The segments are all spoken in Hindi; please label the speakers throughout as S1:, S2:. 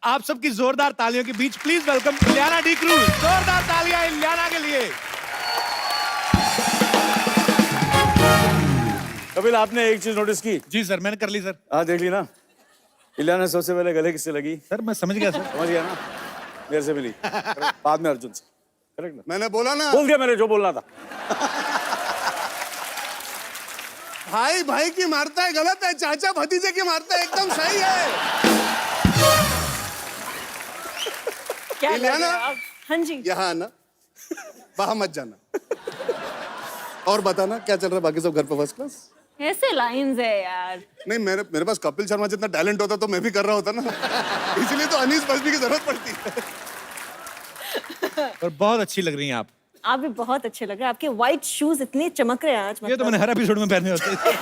S1: आप सबकी जोरदार तालियों के बीच please welcome Ileana D'Cruz. जोरदार तालियां इलियाना के लिए।
S2: कपिल, आपने एक चीज नोटिस की?
S1: जी सर, मैंने कर ली सर।
S2: हाँ, देख ली ना? इलियाना सबसे पहले गले किससे लगी?
S1: सर मैं समझ गया सर।
S2: समझ गया ना? मेरे से मिली, बाद में अर्जुन से। करेक्ट ना?
S3: मैंने बोला ना,
S2: बोल दिया मैंने जो बोलना था।
S3: भाई भाई की मारता है गलत है, चाचा भतीजे की मारता है एकदम सही है।
S4: क्या लग
S3: इलियाना?
S4: रहा है आप? हाँ जी।
S3: यहाँ आना, वहां मत जाना। और बताना क्या चल रहा है, बाकी सब घर पे फर्स्ट क्लास?
S4: ऐसे लाइंस है यार।
S3: नहीं, मेरे पास कपिल शर्मा जितना टैलेंट होता तो मैं भी कर रहा होता ना। इसलिए तो अनीस बजमी की जरूरत पड़ती है।
S1: और बहुत अच्छी लग रही हैं
S4: आप भी बहुत अच्छे लग रहे हैं। आपके व्हाइट शूज इतने चमक रहे हैं आज।
S1: ये तो मैंने हर एपिसोड में पहने होते थे।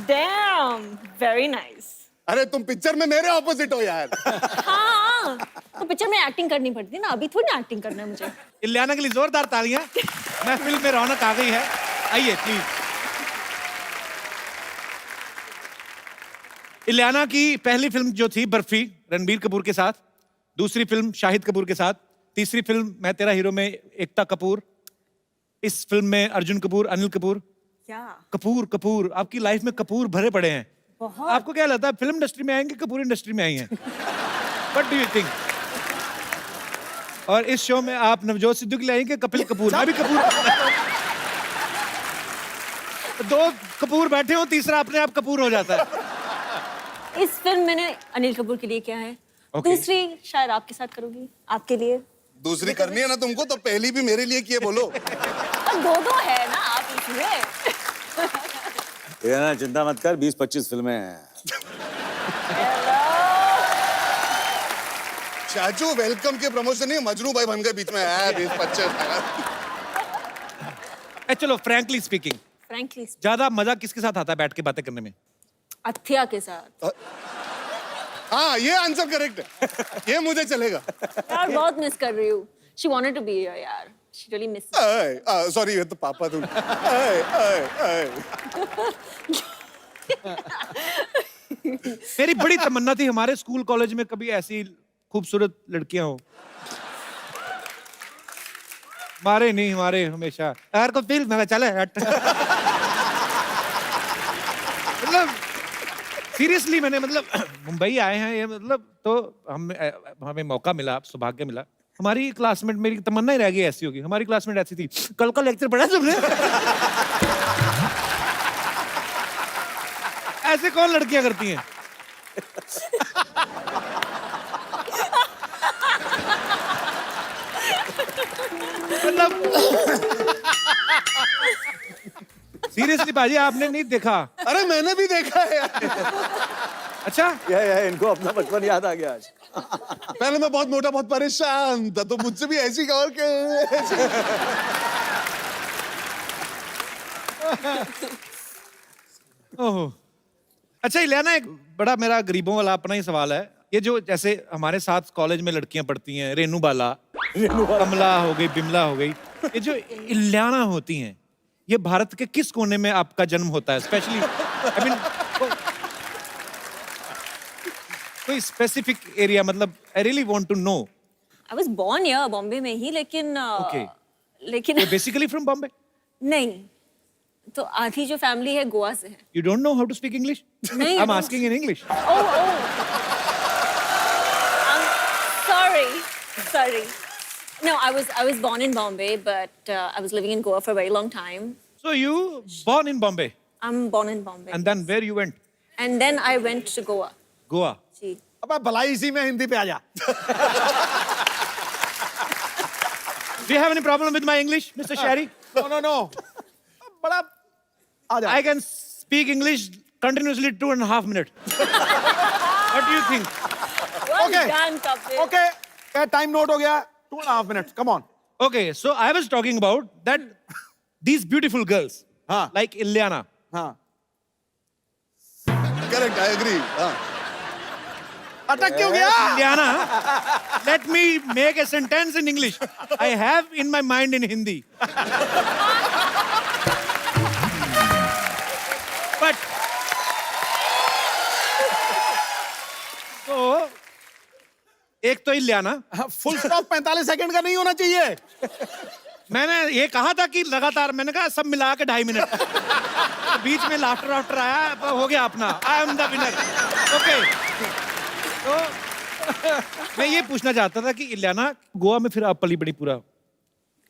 S4: Dam, very nice.
S3: अरे तुम पिक्चर में मेरे ऑपोजिट हो यार।
S4: हाँ, तो पिक्चर में एक्टिंग करनी पड़ती है ना, अभी थोड़ी ना एक्टिंग करना है मुझे।
S1: इलियाना के लिए जोरदार तालियां। महफिल में रौनक आ गई है। आइए प्लीज। इलियाना की पहली फिल्म जो थी बर्फी, रणबीर कपूर के साथ। दूसरी फिल्म शाहिद कपूर के साथ। तीसरी फिल्म मैं तेरा हीरो में एकता कपूर। इस फिल्म में अर्जुन कपूर, अनिल कपूर।
S4: क्या
S1: कपूर आपकी लाइफ में कपूर भरे पड़े हैं।
S4: बहुत।
S1: आपको क्या लगता है फिल्म इंडस्ट्री में आएंगे, कपूर इंडस्ट्री में आई हैं? What do you think? और इस शो में आप नवजोत सिद्धू के लिए आएंगे, कपिल कपूर। मैं भी कपूर। दो कपूर बैठे हो, तीसरा अपने आप कपूर हो जाता है।
S4: इस फिल्म मैंने अनिल कपूर के लिए किया है।
S1: Okay.
S4: दूसरी शायद आपके साथ करूंगी, आपके लिए।
S3: दूसरी करनी है ना तुमको, तो पहली भी मेरे लिए किए बोलो।
S4: और दो है ना आप इसमें।
S2: इलियाना चिंता मत कर, 20-25 फिल्में हैं।
S3: चाचू वेलकम के प्रमोशन नहीं, मजनू भाई बन गए बीच में। 20-25।
S1: चलो फ्रैंकली स्पीकिंग,
S4: फ्रैंकली
S1: ज्यादा मजा किसके साथ आता है बैठ के बातें करने में?
S4: अथिया के साथ।
S3: हाँ, ये आंसर करेक्ट है। ये मुझे चलेगा।
S4: यार बहुत मिस कर रही हूँ। She wanted to be here यार। She really misses me.
S3: Sorry, ये तो पापा तुम।
S1: मेरी बड़ी तमन्ना थी हमारे स्कूल कॉलेज में कभी ऐसी खूबसूरत लड़कियां हो। हमारे नहीं, हमारे हमेशा यार को फील में चले हट। मतलब सीरियसली मैंने मुंबई आए हैं ये तो हमें मौका मिला, सौभाग्य मिला। हमारी क्लासमेट, मेरी तमन्ना ही रह गई ऐसी होगी। हमारी क्लासमेट ऐसी थी। कल का लेक्चर पढ़ा तुमने? ऐसे कौन लड़कियां करती हैं? सीरियसली बाजी, आपने नहीं देखा?
S3: अरे मैंने भी देखा है यार।
S1: अच्छा,
S2: इनको अपना बचपन याद आ गया आज।
S3: पहले मैं बहुत मोटा, बहुत परेशान था, तो मुझसे भी ऐसी और के।
S1: ओह अच्छा इलियाना, एक बड़ा मेरा गरीबों वाला अपना ही सवाल है। ये जो जैसे हमारे साथ कॉलेज में लड़कियां पढ़ती हैं, रेनू बाला, कमला हो गई, बिमला हो गई, ये जो इलियाना होती हैं, ये भारत के किस कोने में आपका जन्म होता है? स्पेशली आई मीन कोई स्पेसिफिक एरिया, मतलब I really want to know.
S4: I was born here, Bombay में ही, लेकिन
S1: Okay.
S4: लेकिन
S1: बेसिकली फ्रॉम बॉम्बे?
S4: नहीं, तो आधी जो फैमिली है गोवा से है।
S1: You don't know how to speak English?
S4: नहीं,
S1: I am asking in English.
S4: Sorry. No, I was born in Bombay, but I was living in Goa for a very long time.
S1: So you born in Bombay
S4: I'm born in Bombay.
S1: and then where you went?
S4: And then I went to Goa.
S1: Goa.
S4: जी।
S5: अबे भलाई इसी में हिंदी पे आ जा।
S1: Do you have any problem with my English, Mr. Shari?
S5: No. बड़ा आ जा।
S1: I can speak English continuously 2.5 minutes. What do you think?
S4: Well
S5: Okay.
S4: done, Kapil.
S5: Okay, time note हो गया। 2.5 minutes, come on.
S1: Okay, so I was talking about that these beautiful girls,
S5: हाँ।
S1: like Ilyana.
S5: हाँ।
S3: Correct, I agree. हाँ,
S5: अटक क्यों गया?
S1: Ilyana, let me make a sentence in English. I have in my mind in Hindi. But so एक तो इलियाना,
S5: फुल स्टॉप 45 सेकंड का नहीं होना चाहिए।
S1: मैंने ये कहा था कि लगातार, मैंने कहा सब मिला के 2.5 मिनट। तो बीच में लाफ्टर वाफ्टर आया, अब हो गया अपना, I am the winner. Okay, तो मैं ये पूछना चाहता था कि इलियाना, गोवा में फिर आप पली बड़ी पूरा,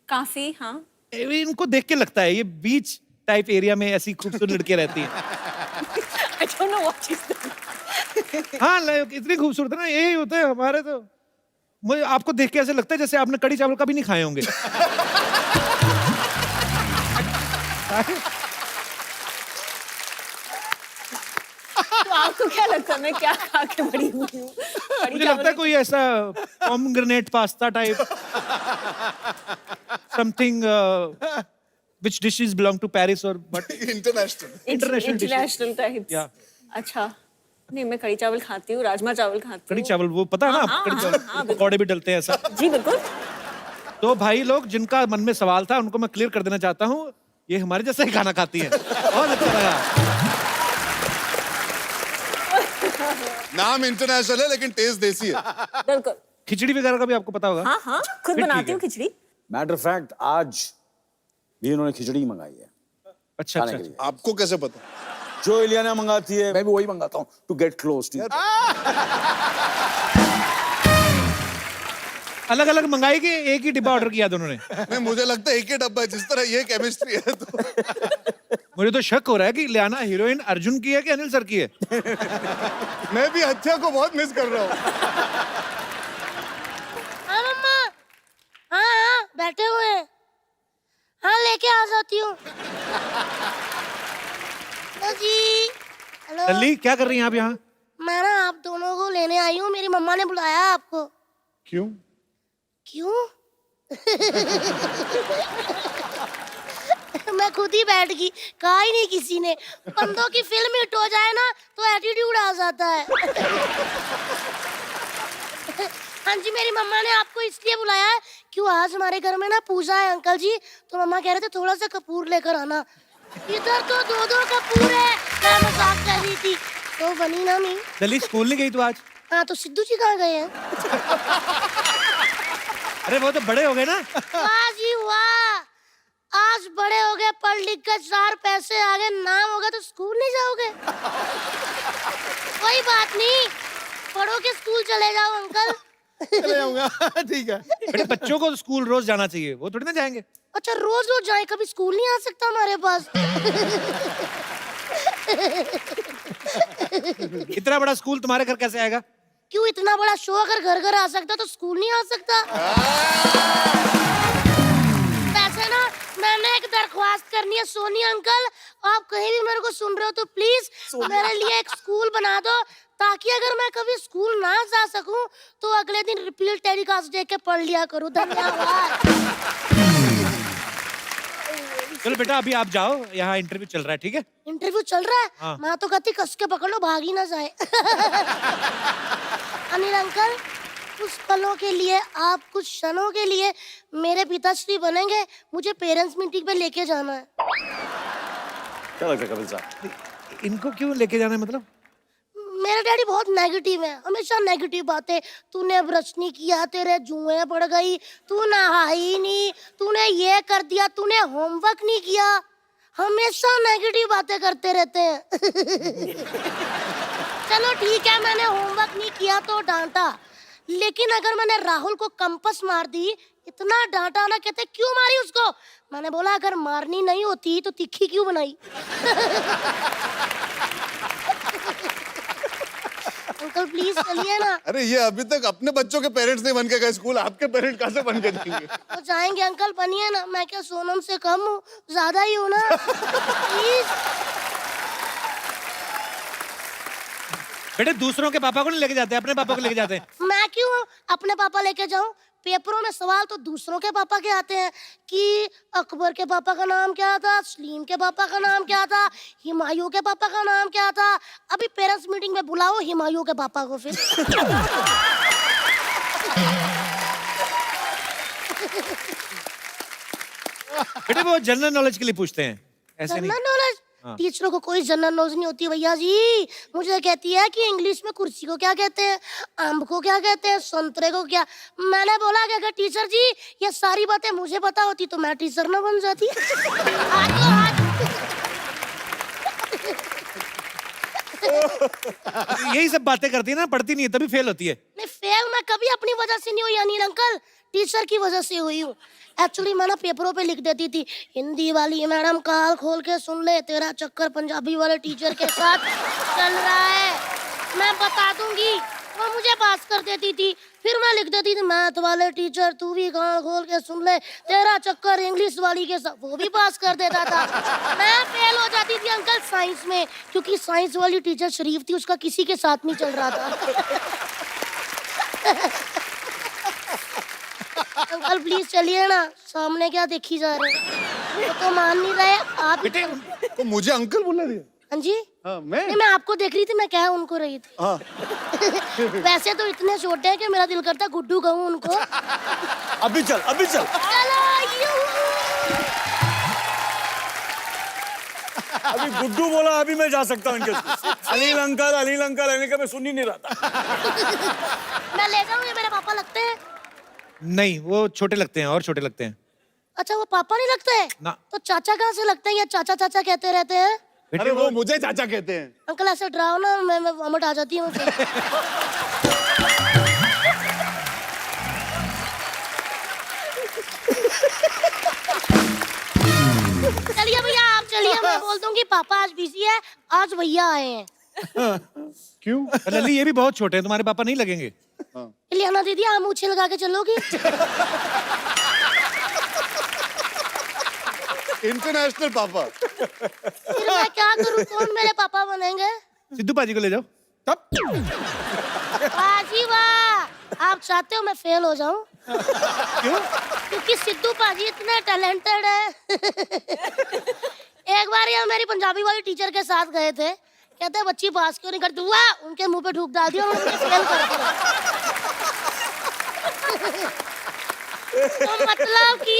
S4: काफी, हाँ।
S1: इनको देख के लगता है ये बीच टाइप एरिया में ऐसी खूबसूरत लड़कियां रहती हैं।
S4: I don't know what she's doing.
S1: हाँ, इतनी खूबसूरत है ना, यही होता है हमारे। तो मुझे आपको देख के ऐसे लगता है जैसे आपने कड़ी चावल कभी नहीं खाए होंगे।
S4: तो आपको क्या लगता है मैं क्या खा के बड़ी हुई हूँ? कढ़ी
S1: मुझे
S4: चावल
S1: लगता है कोई ऐसा pomegranate pasta type something which dishes belong to Paris or but
S3: international.
S4: International types.
S1: Yeah.
S4: अच्छा, नहीं मैं कढ़ी चावल खाती हूँ, राजमा चावल खाती
S1: कड़ी
S4: हूँ।
S1: चावल, वो पता है ना,
S4: हाँ,
S1: कड़ी
S4: हाँ,
S1: चावल
S4: हाँ,
S1: पकौड़े भी डलते हैं ऐसा।
S4: जी बिल्कुल।
S1: तो भाई लोग जिनका मन में सवाल था उनको मैं क्लियर कर देना चाहता हूँ, ये हमारे जैसा ही खाना खाती है। बहुत अच्छा लगा।
S3: नाम इंटरनेशनल है लेकिन टेस्ट देसी है।
S4: बिल्कुल।
S1: खिचड़ी वगैरह का भी आपको पता होगा।
S4: हाँ हाँ, खुद
S1: फिर
S4: बनाती
S1: ठीक
S4: हूँ खिचड़ी।
S2: मैटर ऑफ फैक्ट आज भी इन्होंने खिचड़ी मंगाई है
S1: अच्छा
S2: खाने
S1: अच्छा
S2: के लिए।
S3: आपको कैसे पता?
S2: जो इलियाना मंगाती है मैं भी वही मंगाता हूँ टू गेट क्लोज टू।
S1: अलग अलग मंगाई के एक ही डिब्बा ऑर्डर किया दोनों ने।
S3: नहीं, मुझे लगता है एक ही डब्बा है, जिस तरह ये केमिस्ट्री है तो
S1: मुझे तो शक हो रहा है कि इलियाना हीरोइन अर्जुन की है कि अनिल सर की है।
S3: मैं भी अच्छा को बहुत मिस कर रहा हूँ।
S6: हाँ मम्मा, हाँ हाँ बैठे हुए हैं, हाँ लेके आ जाती हूँ। हेलो जी, हेलो।
S1: लल्ली क्या कर रही हैं आप यहाँ?
S6: मैं ना आप दोनों को लेने आई हूँ, मेरी मम्मा ने बुलाया है आपको।
S3: क्यों?
S6: क्यों? मैं खुद ही बैठ गई, कहा ही नहीं किसी ने। बंदों की फिल्म हिट हो जाए ना तो एटीट्यूड आ जाता है। हाँ जी, मेरी मम्मा ने आपको इसलिए बुलाया है क्यों आज हमारे घर में ना पूजा है अंकल जी, तो मम्मा कह रहे थे थोड़ा सा कपूर लेकर आना। इधर तो 2-2 कपूर है, मैं मजाक कर रही थी तो बनी ना नहीं।
S1: लल्ली स्कूल नहीं गई तू आज?
S6: हाँ, तो सिद्धू जी कहाँ गए हैं?
S1: अरे वो तो बड़े हो गए ना।
S6: वाह जी वाह, आज बड़े हो गए, पढ़ लिख कर 4 पैसे आ गए, नाम होगा तो स्कूल नहीं जाओगे? कोई बात नहीं, पढ़ो के स्कूल चले जाओ अंकल।
S5: चले जाऊंगा। ठीक है।
S1: बेटे बच्चों को स्कूल रोज जाना चाहिए, वो थोड़ी ना जाएंगे।
S6: अच्छा, रोज रोज जाए, कभी स्कूल नहीं आ सकता हमारे पास?
S1: इतना बड़ा स्कूल तुम्हारे घर कैसे आएगा?
S6: क्यों, इतना बड़ा शो अगर घर घर आ सकता तो स्कूल नहीं आ सकता? वैसे ना मैंने एक दरख्वास्त करनी है सोनी अंकल, आप कहीं भी मेरे को सुन रहे हो तो प्लीज मेरे लिए एक स्कूल बना दो, ताकि अगर मैं कभी स्कूल ना जा सकूं तो अगले दिन रिपीट टेलीकास्ट देख के पढ़ लिया करूं। धन्यवाद।
S1: चलो बेटा अभी आप जाओ, यहाँ इंटरव्यू चल रहा है, ठीक है?
S6: इंटरव्यू चल रहा है?
S1: हाँ।
S6: मैं तो कहती कस के पकड़ लो, भाग ही ना जाए। अनिल अंकल, कुछ पलों के लिए, आप कुछ क्षणों के लिए मेरे पिताश्री बनेंगे, मुझे पेरेंट्स मीटिंग पे लेके जाना है।
S2: क्या लगता है कपिल साहब?
S1: इनको क्यों लेके जाना है मतलब?
S6: मेरा डैडी बहुत नेगेटिव है, हमेशा नेगेटिव बातें। तूने ब्रश नहीं किया, तेरे जुएं पड़ गई, तू नहाई नहीं, तूने ये कर दिया, तूने होमवर्क नहीं किया, हमेशा नेगेटिव बातें करते रहते हैं। चलो ठीक है, मैंने होमवर्क नहीं किया तो डांटा, लेकिन अगर मैंने राहुल को कंपास मार दी, इतना डांटा ना, कहते क्यों मारी उसको? मैंने बोला अगर मारनी नहीं होती तो तिखी क्यों बनाई? अंकल प्लीज चलिए ना।
S3: अरे ये अभी तक अपने बच्चों के पेरेंट्स नहीं बन के गए स्कूल, आपके पेरेंट कहाँ से बन के जाएंगे?
S6: तो जाएंगे अंकल, बनिए ना, मैं क्या सोनम से कम हूँ, ज्यादा ही हूँ ना। प्लीज।
S1: बेटे दूसरों के पापा को नहीं लेके जाते, अपने पापा को लेके जाते हैं।
S6: मैं क्यों अपने पापा लेके जाऊं? पेपरों में सवाल तो दूसरों के पापा के आते हैं कि अकबर के पापा का नाम क्या था, सलीम के पापा का नाम क्या था, हुमायूं के पापा का नाम क्या था। अभी पेरेंट्स मीटिंग में बुलाओ हुमायूं के पापा को फिर।
S1: बेटे वो जनरल नॉलेज के लिए पूछते हैं, ऐसे नहीं।
S6: General knowledge? टीचरों को कोई जनरल नॉलेज नहीं होती भैया जी। मुझे कहती है कि इंग्लिश में कुर्सी को क्या कहते हैं, आम को क्या कहते हैं, संतरे को क्या। मैंने बोला कि अगर टीचर जी ये सारी बातें मुझे पता होती तो मैं टीचर ना बन जाती।
S1: यही सब बातें करती है ना, पढ़ती नहीं है तभी फेल होती है।
S6: नहीं, फेल मैं कभी अपनी वजह से नहीं हुई अनिल अंकल, टीचर की वजह से हुई हूँ। एक्चुअली मैं ना पेपरों पे लिख देती थी, हिंदी वाली मैडम काल खोल के सुन ले, तेरा चक्कर पंजाबी वाले टीचर के साथ चल रहा है, मैं बता दूंगी। वो मुझे पास कर देती थी। फिर मैं लिख देती थी, मैथ वाले टीचर तू भी कान खोल के सुन ले, तेरा चक्कर इंग्लिश वाली के साथ, वो भी पास कर देता था। मैं फेल हो जाती थी अंकल साइंस में, क्योंकि साइंस वाली टीचर शरीफ थी, उसका किसी के साथ नहीं चल रहा था। अंकल प्लीज चलिए ना, सामने क्या देखी जा रहे हैं, तो मान नहीं रहे आप।
S1: बेटे
S3: तो मुझे अंकल बोला दिया।
S6: हाँ जी,
S3: हाँ, मैं
S6: नहीं मैं आपको देख रही थी, मैं कह उनको रही थी।
S3: हाँ।
S6: वैसे तो इतने छोटे हैं कि मेरा दिल करता गुड्डू कहूँ उनको।
S2: अभी चल, अभी चल।
S6: चलो
S2: अभी गुड्डू बोला, अभी मैं जा सकता हूँ इनके साथ। Anil uncle, Anil uncle, Anil uncle, मैं सुन ही नहीं रहा था।
S6: मैं ले जाऊँ, ये मेरे पापा लगते हैं।
S1: नहीं, वो छोटे लगते हैं और छोटे लगते हैं।
S6: अच्छा वो पापा नहीं लगते हैं
S1: ना।
S6: तो चाचा कहाँ से लगते हैं, या चाचा चाचा कहते रहते हैं।
S3: अरे वो मुझे चाचा कहते हैं।
S6: अंकल ऐसे डराओ ना, मैं वॉमिट आ जाती हूँ। चलिए भैया आप चलिए, मैं बोल दूंगी पापा आज बिजी है, आज भैया आए हैं।
S3: क्यों?
S1: लल्ली ये भी बहुत छोटे हैं, तुम्हारे पापा नहीं लगेंगे।
S6: इलियाना दीदी आप मूछे लगा के चलोगी।
S3: इंटरनेशनल पापा।
S6: फिर मैं क्या करूँ, कौन मेरे पापा बनेंगे।
S1: सिद्धू पाजी को ले जाओ तब।
S6: पाजी वाह, आप चाहते हो मैं फेल हो जाऊं?
S1: क्यों?
S6: क्योंकि सिद्धू पाजी इतने टैलेंटेड है। एक बार ये मेरी पंजाबी वाली टीचर के साथ गए थे, कहते बच्ची पास क्यों नहीं करती, वाह उनके मुंह पे थूक डाल दिया और उन्होंने फेल कर दिया। तो मतलब कि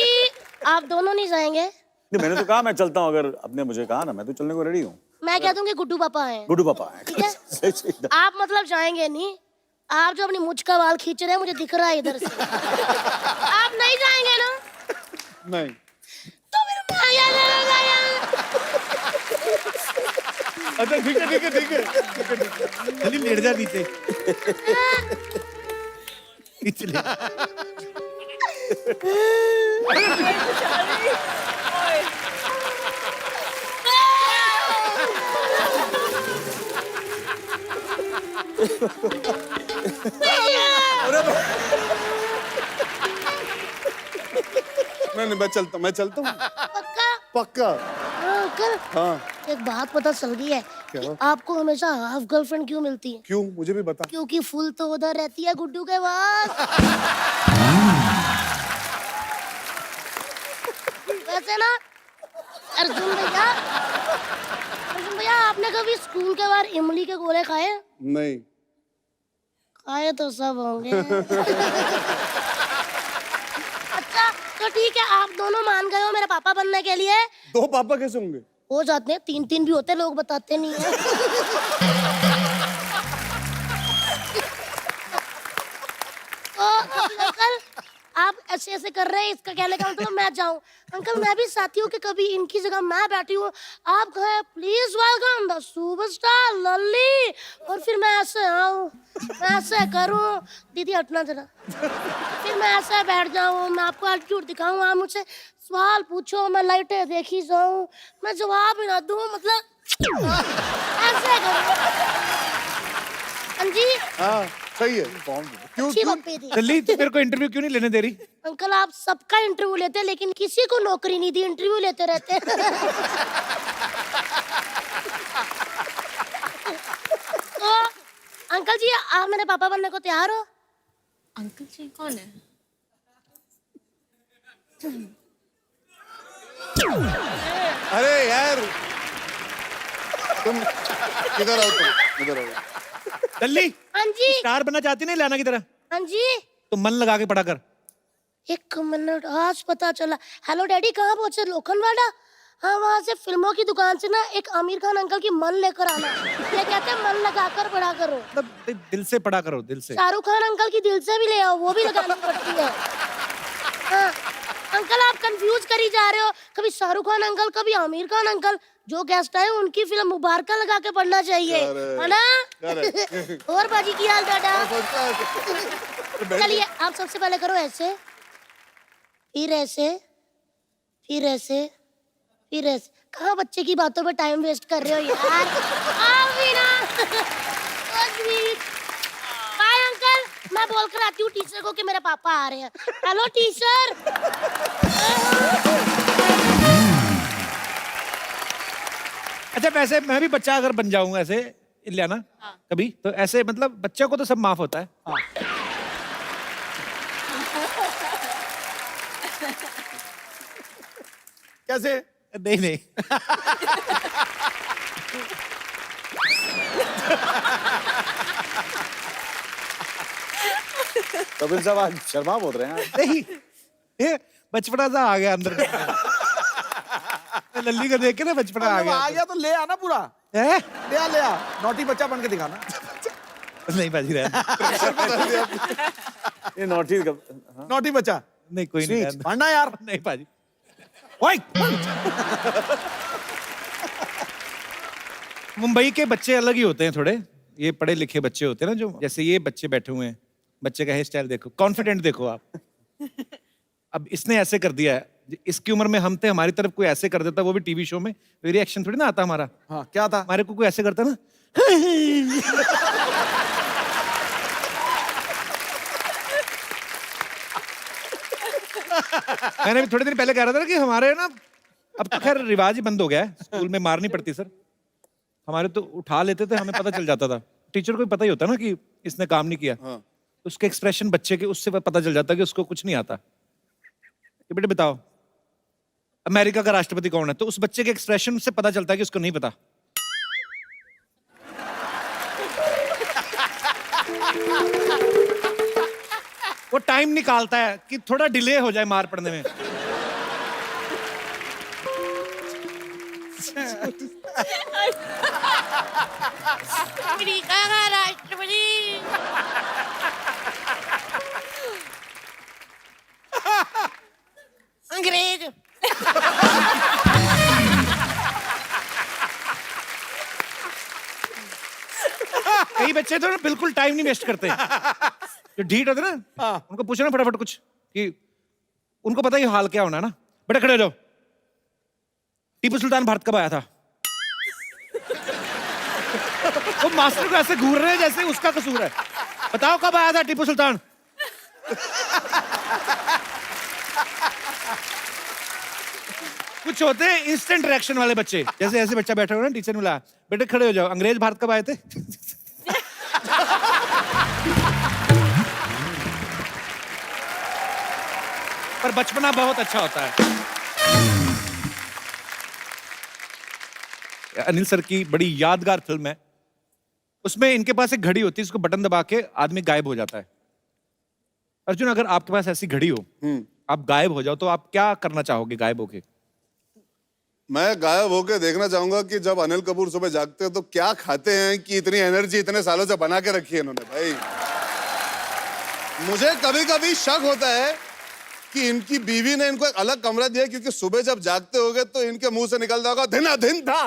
S6: आप दोनों नहीं जाएंगे।
S2: नहीं, मैंने तो कहा मैं चलता हूँ, अगर आपने मुझे कहा ना, मैं तो चलने को रेडी हूँ।
S6: मैं कह दूंगी गुड्डू पापा हैं।
S2: गुड्डू पापा है।
S6: ठीक है?
S2: सही सही।
S6: आप मतलब जाएंगे नहीं, आप जो अपनी मुझ का वाल खींच रहे हैं मुझे दिख रहा है इधर से। आप नहीं जाएंगे ना?
S3: नहीं।
S6: तो फिर मैं यार
S3: अच्छा ठीक है ठीक है ठीक है।
S1: लल्ली लेट जा नीचे। खींच ले।
S3: नहीं मैं चलता हूँ।
S6: पक्का?
S3: पक्का।
S6: हाँ अंकल,
S3: हाँ
S6: एक बात पता चल गई है कि आपको हमेशा हाफ गर्लफ्रेंड क्यों मिलती है।
S3: क्यों, मुझे भी बता।
S6: क्योंकि फुल तो उधर रहती है गुड्डू के पास। वैसे ना अर्जुन भैया आपने कभी स्कूल के बाहर इमली के गोले खाए?
S3: नहीं।
S6: खाए तो सब होंगे। अच्छा तो ठीक है, आप दोनों मान गए हो मेरे पापा बनने के लिए।
S3: दो पापा कैसे होंगे?
S6: हो जाते हैं, 3-3 भी होते हैं, लोग बताते नहीं है। तो अंकल आप ऐसे ऐसे कर रहे हैं, इसका कहने का मतलब मैं जाऊं। अंकल मैं भी चाहती हूँ कि कभी इनकी जगह मैं बैठी हूँ, आप कहे प्लीज वेलकम द सुपरस्टार लल्ली, और फिर मैं ऐसे आऊँ, मैं ऐसे करूँ, दीदी हटना जरा, फिर मैं ऐसे बैठ जाऊँ, मैं आपको एटीट्यूड दिखाऊँ, आप मुझसे सवाल पूछो, मैं लाइटें देखी जाऊँ, मैं जवाब ही ना दूँ, मतलब ऐसे करूँ। हाँ जी
S3: हाँ सही है। क्यों
S6: अच्छी
S3: क्यों?
S6: बप्पी थी।
S1: लल्ली तू मेरे को इंटरव्यू क्यों नहीं लेने दे रही?
S6: अंकल आप सबका इंटरव्यू लेते हैं लेकिन किसी को नौकरी नहीं दी, इंटरव्यू लेते रहते हैं। तो अंकल जी आप मेरे पापा बनने को तैयार हो?
S4: अंकल जी कौन है?
S3: अरे यार तुम इधर आओ, तुम इधर आओ।
S1: लल्ली
S6: हाँ जी
S1: स्टार बनना चाहती नहीं लाना की तरह?
S6: हाँ जी।
S1: तो मन लगा के पढ़ा कर।
S6: 1 मिनट, आज पता चला। हेलो डैडी कहाँ पहुंचे, लोखंडवाला? हाँ वहाँ से फिल्मों की दुकान से ना एक आमिर खान अंकल की मन लेकर आना। ये कहते हैं मन लगाकर पढ़ा करो।
S1: मतलब दिल से पढ़ा करो, दिल से।
S6: शाहरुख खान अंकल की दिल से भी ले आओ, वो भी लगानी पड़ती है। हाँ अंकल आप कंफ्यूज करी जा रहे हो, कभी शाहरुख खान अंकल कभी आमिर खान अंकल। जो गेस्ट आए उनकी फिल्म मुबारका लगा के पढ़ना चाहिए, है ना? और बाजी की हाल दादा। चलिए आप सबसे पहले करो ऐसे, फिर ऐसे, फिर ऐसे, फिर ऐसे। कहाँ बच्चे की बातों पे टाइम वेस्ट कर रहे हो यार? आओ भी ना। बाय अंकल, मैं बोल कर आती हूँ टीचर को कि मेरे पापा आ रहे हैं। Hello teacher.
S1: अच्छा वैसे मैं भी बच्चा अगर बन जाऊंगा ऐसे इलियाना कभी, तो ऐसे मतलब बच्चे को तो सब माफ होता है।
S5: कैसे?
S1: नहीं नहीं
S2: कपिल साहब आज शर्मा बोल रहे हैं।
S1: नहीं, ये बचपना सा आ गया अंदर। लल्ली को देख के ना बचपना आ
S5: मतलब
S1: गया।
S5: आ गया तो ले आना पूरा,
S1: है?
S5: ले आ नोटी बच्चा बन के दिखाना।
S1: नहीं बाजी रहा।
S2: ये नोटी
S5: नोटी बच्चा
S1: नहीं कोई नहीं
S5: स्वीट पढ़ना यार।
S1: नहीं बाजी। ओए! मुंबई के बच्चे अलग ही होते हैं थोड़े, ये पढ़े लिखे बच्चे होते हैं ना, जो जैसे ये बच्चे बैठे हुए हैं। बच्चे का हेयर स्टाइल देखो, कॉन्फिडेंट देखो आप। अब इसने ऐसे कर दिया है, इसकी उम्र में हम थे, हमारी तरफ कोई ऐसे कर देता, वो भी टीवी शो में, रिएक्शन थोड़ी ना आता हमारा।
S5: हाँ क्या था?
S1: हमारे को कोई ऐसे करता ना। मैंने भी थोड़े दिन पहले कह रहा था ना कि हमारे ना, अब तो खैर रिवाज ही बंद हो गया है, स्कूल में मार नहीं पड़ती सर। हमारे तो उठा लेते थे, हमें पता चल जाता था। टीचर को भी पता ही होता ना कि इसने काम नहीं किया। उसके एक्सप्रेशन बच्चे के, उससे पता चल जाता कि उसको कुछ नहीं आता। कि बेटे बताओ अमेरिका का राष्ट्रपति कौन है, तो उस बच्चे के एक्सप्रेशन से पता चलता है कि उसको नहीं पता। वो टाइम निकालता है कि थोड़ा डिले हो जाए मार पड़ने में।
S6: अमेरिका का राष्ट्रपति। अंग्रेज।
S1: कई बच्चे तो ना बिल्कुल टाइम नहीं वेस्ट करते। जो ढीठ होते ना, उनको पूछो ना फटाफट कुछ, कि उनको पता ही हाल क्या होना है ना। बेटा खड़े हो जाओ, टीपू सुल्तान भारत कब आया था? वो मास्टर को ऐसे घूर रहे हैं जैसे उसका कसूर है। बताओ कब आया था टीपू सुल्तान? कुछ होते हैं इंस्टेंट रिएक्शन वाले बच्चे, जैसे ऐसे बच्चा बैठा हुआ ना, टीचर ने बुलाया, बेटे खड़े हो जाओ, अंग्रेज भारत कब आए थे? पर बचपना बहुत अच्छा होता है। अनिल सर की बड़ी यादगार फिल्म है, उसमें इनके पास एक घड़ी होती है, इसको बटन दबा के आदमी गायब हो जाता है। अर्जुन अगर आपके पास ऐसी घड़ी हो, आप गायब हो जाओ, तो आप क्या करना चाहोगे गायब होके?
S3: मैं गायब होके देखना चाहूंगा कि जब अनिल कपूर सुबह जागते हैं तो क्या खाते हैं कि इतनी एनर्जी इतने सालों से बना के रखी है इन्होंने। भाई मुझे कभी कभी शक होता है कि इनकी बीवी ने इनको एक अलग कमरा दिया, क्योंकि सुबह जब जागते होगे तो इनके मुंह से निकलता होगा धिना धिन था।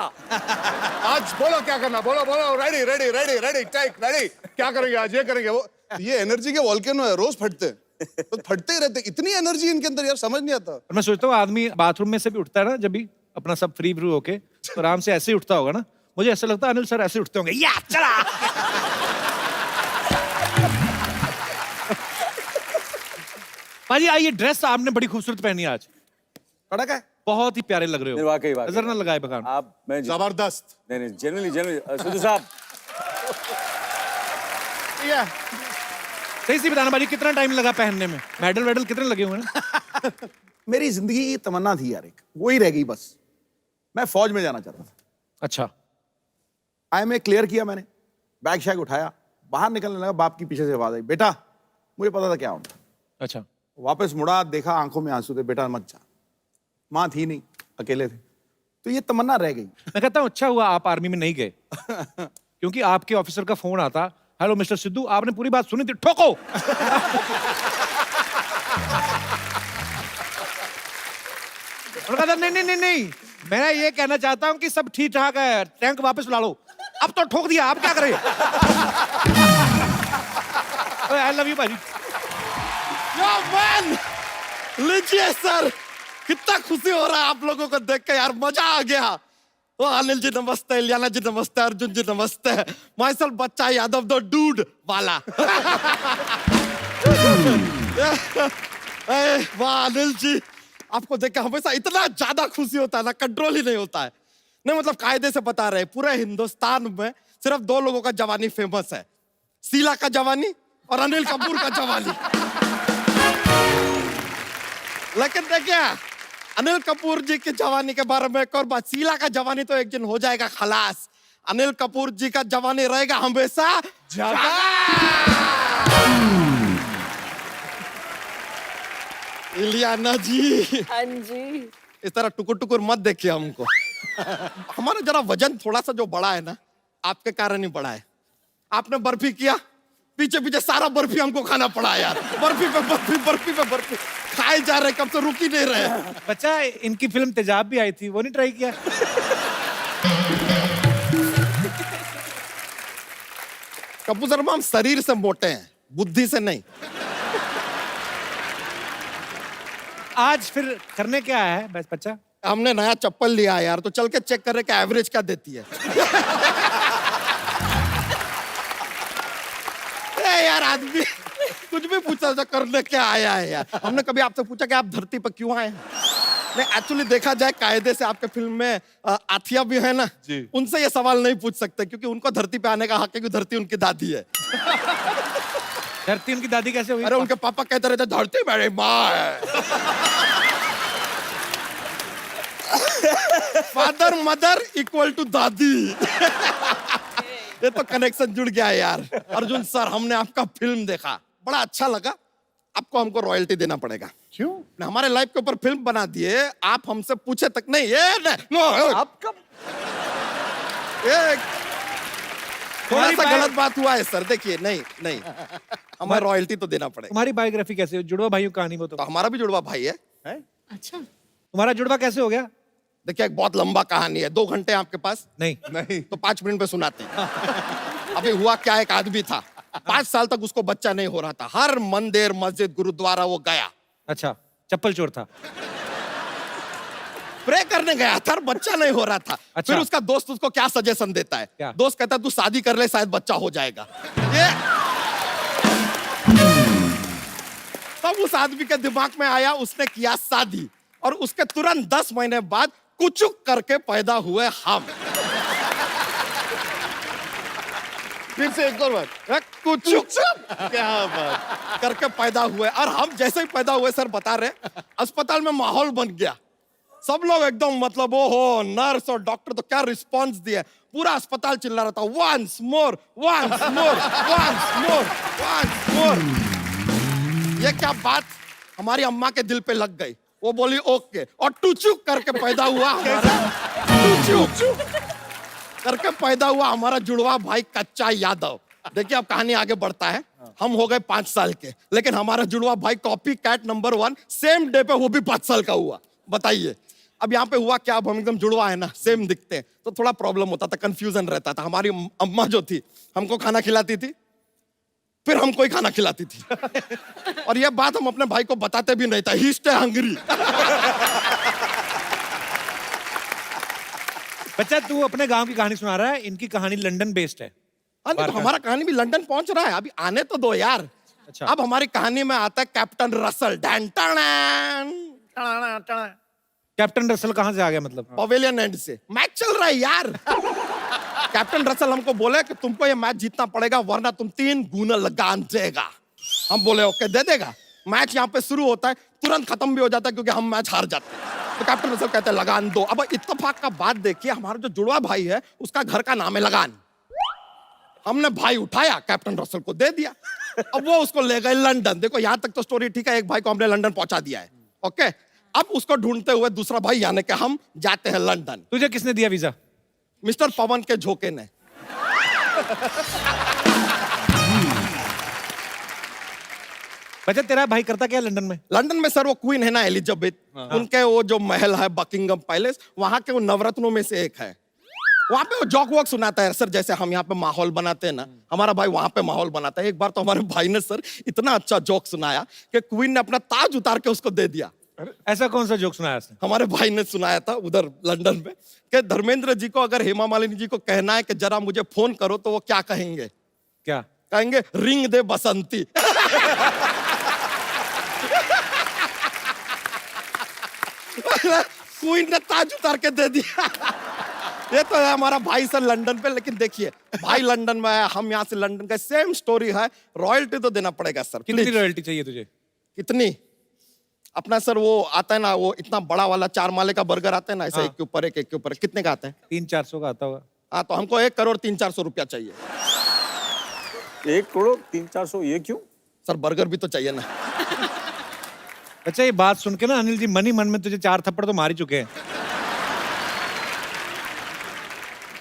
S3: आज बोलो क्या करना, बोलो बोलो, ready ready ready ready take ready, क्या करेंगे आज, ये करेंगे वो। ये एनर्जी के वॉल्केनो है, रोज फटते हैं, तो फटते ही रहते। इतनी एनर्जी इनके अंदर यार, समझ नहीं आता।
S1: और मैं सोचता हूँ आदमी बाथरूम में से भी उठता है ना, जब भी अपना सब फ्री फ्रू होके, तो आराम से ऐसे ही उठता होगा ना। मुझे ऐसा लगता है अनिल सर ऐसे उठते होंगे, या चला। भाजी ये ड्रेस आपने बड़ी खूबसूरत पहनी आज,
S5: कड़क है,
S1: बहुत ही प्यारे लग रहे हो।
S2: वाकई
S1: नजर ना लगाए बगान।
S2: आप, मैं
S3: जबरदस्त।
S2: नहीं जनरली सिद्धू साहब
S1: सही से बताना भाजी, कितना टाइम लगा पहनने में? मेडल वेडल कितने लगे हुए हैं?
S5: मेरी जिंदगी की तमन्ना थी यार, एक वही रह गई बस। मैं फौज में जाना चाहता था।
S1: अच्छा,
S5: IMA क्लियर किया मैंने, बैग शैग उठाया, बाहर निकलने लगा, बाप की पीछे से आवाज आई, बेटा मुझे पता था क्या होना।
S1: अच्छा।
S5: वापस मुड़ा, देखा आंखों में आंसू थे, बेटा मत जा। माँ थी नहीं, अकेले थे। तो ये तमन्ना रह गई।
S1: मैं कहता हूँ अच्छा हुआ आप आर्मी में नहीं गए, क्योंकि आपके ऑफिसर का फोन आता, हेलो मिस्टर सिद्धू, आपने पूरी बात सुनी थी, ठोको। और कहता नहीं नहीं नहीं नहीं, मैं ये कहना चाहता हूँ कि सब ठीक ठाक है, टैंक वापस ला लो। अब तो ठोक दिया, आप क्या करें? आई लव यू भाजी।
S7: यो मैन, लीजिए सर, कितना खुशी हो रहा है आप लोगों को देख के यार, मजा आ गया। ओ अनिल जी नमस्ते, इलियाना जी नमस्ते, अर्जुन जी नमस्ते, माई सेल्फ बच्चा यादव द डूड वाला। वाह अनिल जी, आपको देख के हमेशा इतना ज्यादा खुशी होता है ना, कंट्रोल ही नहीं होता है। नहीं मतलब कायदे से बता रहे, पूरे हिंदुस्तान में सिर्फ 2 लोगों का जवानी फेमस है, शीला का जवानी और अनिल कपूर का जवानी। लेकिन देखिए अनिल कपूर जी की जवानी के बारे में एक और बात, शीला का जवानी तो एक दिन हो जाएगा खलास, अनिल कपूर जी का जवानी रहेगा हमेशा जगा। इलियाना जी,
S4: हाँ जी।
S7: इस तरह टुकुर टुकुर मत देखिए हमको। हमारा जरा वजन थोड़ा सा जो बड़ा है ना, आपके कारण ही बड़ा है। आपने बर्फी किया, पीछे पीछे सारा बर्फी हमको खाना पड़ा यार, बर्फी पे बर्फी, बर्फी पे बर्फी खाए जा रहे, कब से रुक ही नहीं रहे।
S1: बच्चा इनकी फिल्म तेजाब भी आई थी, वो नहीं ट्राई किया?
S7: कपूर शर्मा, हम शरीर से मोटे हैं, बुद्धि से नहीं।
S1: आज फिर करने क्या है बस बच्चा?
S7: हमने नया चप्पल लिया है यार, तो चल के चेक कर रहे कि एवरेज क्या देती है। ए यार आदमी कुछ भी पूछा था, करने क्या आया है यार। हमने कभी आपसे पूछा कि आप धरती पर क्यों आए हैं? नहीं एक्चुअली देखा जाए कायदे से आपके फिल्म में आथिया भी है ना जी, उनसे ये सवाल नहीं पूछ सकते, क्योंकि उनको धरती पे आने का हक है, क्योंकि धरती उनकी दादी है।
S1: धरती उनकी दादी कैसे हुई?
S7: अरे उनके पापा कहते रहते धरती मेरी माँ है। फादर मदर इक्वल टू दादी। ये तो कनेक्शन जुड़ गया है यार। अर्जुन सर, हमने आपका फिल्म देखा, बड़ा अच्छा लगा, आपको हमको रॉयल्टी देना पड़ेगा।
S5: क्यों?
S7: हमारे लाइफ के ऊपर फिल्म बना दिए, आप हमसे पूछे तक नहीं, ये नो
S5: आपका
S7: ये थोड़ा सा
S1: बायो-
S7: गलत बात हुआ है सर। देखिए नहीं नहीं, हमें रॉयल्टी तो देना पड़ेगा।
S1: तुम्हारी बायोग्राफी कैसे हो? जुड़वा भाइयों की कहानी वो
S7: तो
S1: तो।
S7: हमारा भी जुड़वा भाई है।
S4: अच्छा।
S1: तुम्हारा जुड़वा कैसे हो गया?
S7: देखिए एक बहुत लंबा कहानी है, 2 घंटे आपके पास
S1: नहीं
S5: नहीं,
S7: तो 5 मिनट में सुनाते हैं। अभी हुआ क्या, एक आदमी था, 5 साल तक उसको बच्चा नहीं हो रहा था, हर मंदिर मस्जिद गुरुद्वारा वो गया,
S1: अच्छा, चप्पल चोर था।
S7: प्रे करने गया था, बच्चा नहीं हो रहा था।
S1: अच्छा।
S7: फिर उसका दोस्त उसको क्या सजेशन देता है,
S1: क्या?
S7: दोस्त कहता है तू शादी कर ले, शायद बच्चा हो जाएगा। ये तब उस आदमी के दिमाग में आया, उसने किया शादी, और उसके तुरंत 10 महीने बाद कुचुक करके पैदा हुए हम।
S3: फिर से एक और बार,
S7: कुचुक
S3: क्या बात।
S7: करके पैदा हुए, और हम जैसे ही पैदा हुए सर बता रहे, अस्पताल में माहौल बन गया, सब लोग एकदम मतलब ओहो, नर्स और डॉक्टर तो क्या रिस्पांस दिए, पूरा अस्पताल चिल्ला रहा था, once more once more once more once more. ये क्या बात हमारी अम्मा के दिल पे लग गई, वो बोली ओके, और टुचुक करके पैदा हुआ हमारा, टुचुक करके पैदा हुआ हमारा जुड़वा भाई कच्चा यादव। देखिए अब कहानी आगे बढ़ता है, हम हो गए 5 साल के, लेकिन हमारा जुड़वा भाई copy cat number 1 same day पे वो भी 5 साल का हुआ। बताइए अब यहाँ पे हुआ क्या, अब हम एकदम जुड़वा है ना, सेम दिखते हैं, तो थोड़ा प्रॉब्लम होता था, कंफ्यूजन रहता था। हमारी अम्मा जो थी हमको खाना खिलाती थी, फिर हमको ही खाना खिलाती थी, और ये बात हम अपने भाई को बताते भी नहीं था, ही स्टे हंग्री।
S1: बच्चा तू अपने गांव की कहानी सुना रहा है, इनकी कहानी लंदन बेस्ड है।
S7: हाँ तो हमारा कहानी भी लंदन पहुंच रहा है, अभी आने तो दो यार।
S1: अच्छा।
S7: अब हमारी कहानी में आता है कैप्टन रसल।
S1: कैप्टन रसल कहाँ से आ गया मतलब?
S7: पवेलियन एंड से मैच चल रहा है यार। कैप्टन रसल हमको बोले कि तुमको ये मैच जीतना पड़ेगा, वरना तुम 3 गुना लगान देगा। हम बोले ओके, दे देगा। मैच यहाँ पे शुरू होता है, तुरंत खत्म भी हो जाता है, क्योंकि हम मैच हार जाते हैं। तो कैप्टन रसल कहते हैं लगान दो। अब इत्तेफाक का बात देखिए, हमारा जो जुड़वा भाई है उसका घर का नाम है लगान। हमने भाई उठाया, कैप्टन रसल को दे दिया, अब वो उसको ले गए लंदन। देखो यहाँ तक तो स्टोरी ठीक है, एक भाई को हमने लंदन पहुंचा दिया है, ओके। अब उसको ढूंढते हुए दूसरा भाई यानी कि हम जाते हैं लंदन।
S1: तुझे किसने दिया वीजा?
S7: मिस्टर पवन के झोंके ने।
S1: बच्चा तेरा भाई करता क्या है लंदन में?
S7: लंदन में सर वो क्वीन है ना एलिजाबेथ, उनके वो जो महल है बकिंगम पैलेस, वहां के वो नवरत्नों में से एक है। वहां पे वो जॉक वॉक सुनाता है सर, जैसे हम यहाँ पे माहौल बनाते हैं ना, हमारा भाई वहां पे माहौल बनाता है। एक बार तो हमारे भाई ने सर इतना अच्छा जॉक सुनाया कि क्वीन ने अपना ताज उतार के उसको दे दिया।
S1: ऐसा कौन सा जोक सुनाया उसने?
S7: हमारे भाई ने सुनाया था उधर लंदन में कि धर्मेंद्र जी को अगर हेमा मालिनी जी को कहना है कि जरा मुझे फोन करो, तो वो क्या कहेंगे?
S1: क्या
S7: कहेंगे? रिंग दे बसंती। क्वीन ने ताज उतार के दे दिया। ये तो है हमारा भाई सर लंदन पे, लेकिन देखिए भाई लंदन में है, हम यहाँ से लंदन का, सेम स्टोरी है। रॉयल्टी तो देना पड़ेगा सर।
S1: कितनी
S7: प्लीज।
S1: रॉयल्टी चाहिए तुझे?
S7: कितनी? अपना सर वो आता है ना, वो इतना बड़ा वाला 4 माले का बर्गर आता है ना, ऐसे
S1: हाँ।
S7: एक के ऊपर एक के ऊपर, कितने का आता है?
S1: 300-400 का आता होगा।
S7: हाँ, तो हमको 1 करोड़ 300-400 रुपया चाहिए
S2: 1 करोड़ 300-400, ये क्यों?
S7: सर। बर्गर भी तो चाहिए ना।
S1: अच्छा, ये बात सुन के ना अनिल जी मन ही मन में तुझे 4 थप्पड़ तो मार ही चुके हैं।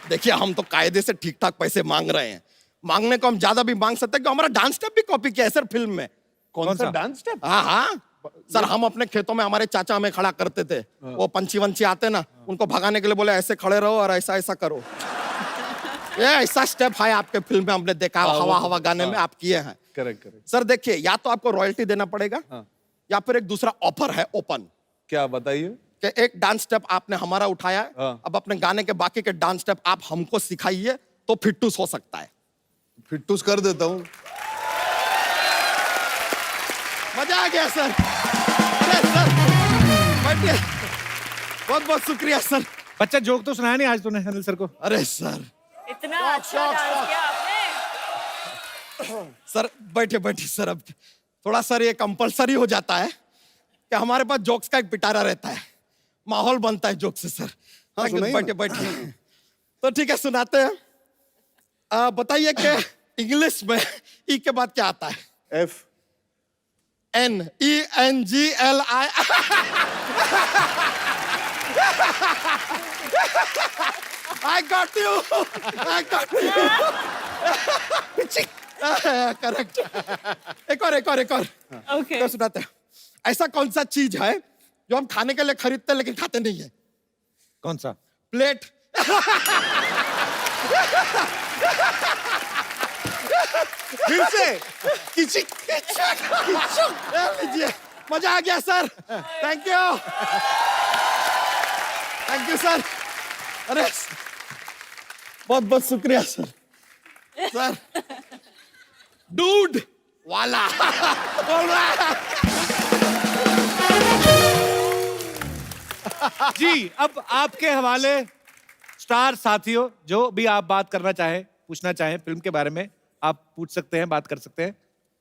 S7: देखिए हम तो कायदे से ठीक ठाक पैसे मांग रहे हैं, मांगने को हम ज्यादा भी मांग सकते हैं, क्योंकि हमारा डांस स्टेप भी कॉपी किया है सर फिल्म में।
S2: कौन सा
S1: सा?
S2: Dance step?
S7: हाँ हाँ सर, हम अपने खेतों में हमारे चाचा हमें खड़ा करते थे, वो पंछी वंछी आते ना, उनको भगाने के लिए बोले ऐसे खड़े रहो और ऐसा ऐसा करो। ये ऐसा स्टेप है आपके फिल्म में, हमने देखा हवा हवा गाने में आप किए हैं।
S2: Correct correct.
S7: सर देखिए, या तो आपको रॉयल्टी देना पड़ेगा, या फिर एक दूसरा ऑफर है ओपन,
S2: क्या बताइए?
S7: कि एक डांस स्टेप आपने हमारा उठाया है,
S2: हाँ।
S7: अब अपने गाने के बाकी के डांस स्टेप आप हमको सिखाइए, तो फिट्टूस हो सकता है।
S3: फिट्टूस कर देता हूँ।
S7: मजा आ गया सर। अरे सर बैठिए, बहुत बहुत शुक्रिया सर।
S1: बच्चा जोक तो सुनाया नहीं आज तूने अनिल सर को?
S7: अरे सर
S4: इतना अच्छा डांस किया आपने।
S7: सर बैठे बैठे सर, अब थोड़ा सर ये कंपलसरी हो जाता है कि हमारे पास जोक्स का एक पिटारा रहता है, माहौल बनता है जोक से सर। हाँ,
S3: सुनाइए
S7: बैठे बैठे। तो ठीक है सुनाते हैं। बताइए कि इंग्लिश में ई के बाद क्या आता है?
S3: F.
S7: NENGLI। I got you. I got you. Correct. एक और
S4: Okay.
S7: तो सुनाते हैं। ऐसा कौन सा चीज है जो हम खाने के लिए खरीदते हैं लेकिन खाते नहीं है?
S1: कौन सा?
S7: प्लेट।
S3: फिर से
S7: किचिक लीजिए, मजा आ गया सर। Thank you sir. अरे बहुत बहुत शुक्रिया सर। सर डूड वाला बोल रहा है।
S1: जी, अब आपके हवाले स्टार साथियों, जो भी आप बात करना चाहें, पूछना चाहें फिल्म के बारे में, आप पूछ सकते हैं, बात कर सकते हैं।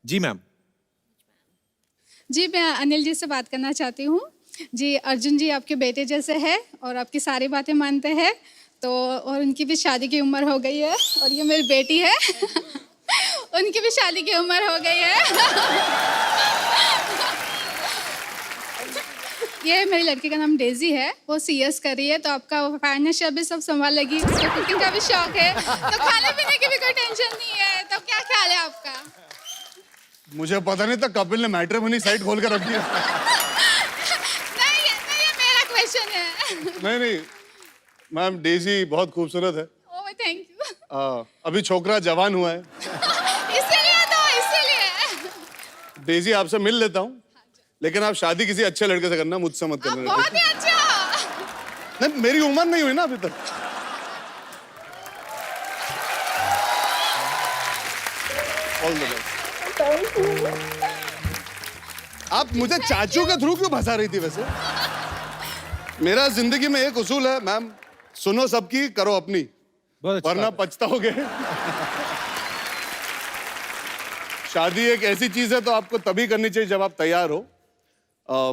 S1: जी मैम।
S8: जी, मैं अनिल जी से बात करना चाहती हूँ। जी, अर्जुन जी आपके बेटे जैसे हैं और आपकी सारी बातें मानते हैं, तो और उनकी भी शादी की उम्र हो गई है, और ये मेरी बेटी है। उनकी भी शादी की उम्र हो गई है। ये मेरी लड़की का नाम डेजी है, वो CS कर रही है, तो आपका फाइनेंशियल भी सब संभाल लेगी, उसको कुकिंग का भी शौक है, तो खाने पीने की भी कोई टेंशन नहीं है। तो क्या ख्याल है आपका?
S3: मुझे पता नहीं था कपिल ने मैट्रिमोनी साइट खोल कर रखी है।
S8: नहीं, ये मेरा क्वेश्चन है।
S3: नहीं मैम, डेजी बहुत खूबसूरत है।
S8: ओह, थैंक यू।
S3: अभी छोकरा जवान हुआ है।
S8: इसीलिए
S3: डेजी आपसे मिल लेता हूँ, लेकिन आप शादी किसी अच्छे लड़के से करना, मुझसे मत
S8: आप
S3: करना।
S8: बहुत ही अच्छा।
S3: नहीं, मेरी उम्र नहीं हुई ना अभी तक। All the best. आप मुझे चाचू के थ्रू क्यों फंसा रही थी वैसे? मेरा जिंदगी में एक उसूल है मैम, सुनो सबकी, करो अपनी,
S1: बहुत अच्छा
S3: वरना पछताओगे। शादी एक ऐसी चीज है तो आपको तभी करनी चाहिए जब आप तैयार हो।